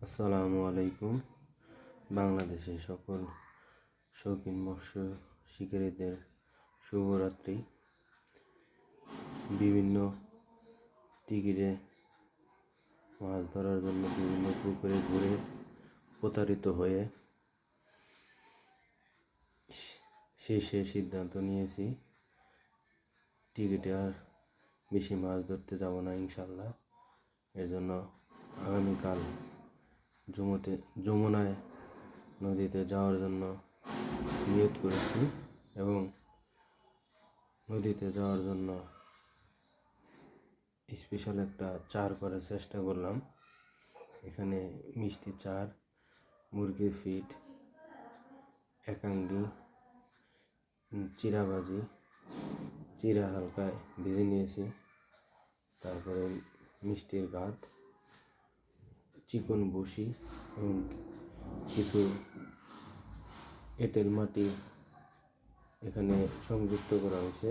আসসালামু আলাইকুম। বাংলাদেশের সকল শৌখিন মৎস্য শিকারীদের শুভরাত্রি। বিভিন্ন টিকিটে মাছ ধরার জন্য বিভিন্ন পুকুরে ঘুরে প্রতারিত হয়ে শেষে সিদ্ধান্ত নিয়েছি টিকিটে আর বেশি মাছ ধরতে যাব না ইনশাল্লাহ। এর জন্য আগামীকাল যমুনায় নদীতে যাওয়ার জন্য নিয়ত করেছি এবং নদীতে যাওয়ার জন্য স্পেশাল একটা চার করার চেষ্টা করলাম। এখানে মিষ্টি চার, মুরগির ফিট, একাঙ্গি, চিরা ভাজি, চিরা হালকায় ভেজে নিয়েছি, তারপরে মিষ্টির গাদ, চিকন বসি এবং কিছু এঁটেল মাটি এখানে সংযুক্ত করা হয়েছে।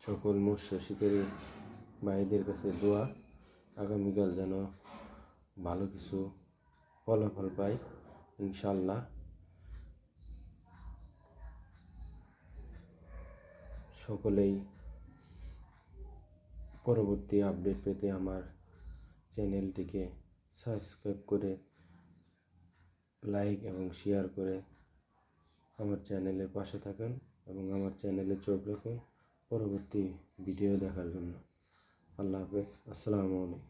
সকল মৎস্য শিকারী ভাইদের কাছে দোয়া আগামীকাল যেন ভালো কিছু ফলাফল পাই ইনশাল্লাহ। সকলেই পরবর্তী আপডেট পেতে আমার চ্যানেলটিকে সাবস্ক্রাইব করে লাইক এবং শেয়ার করে আমার চ্যানেলের পাশে থাকুন এবং আমার চ্যানেলে চোখ রাখুন পরবর্তী ভিডিও দেখার জন্য। আল্লাহ হাফেজ। আসসালামু আলাইকুম।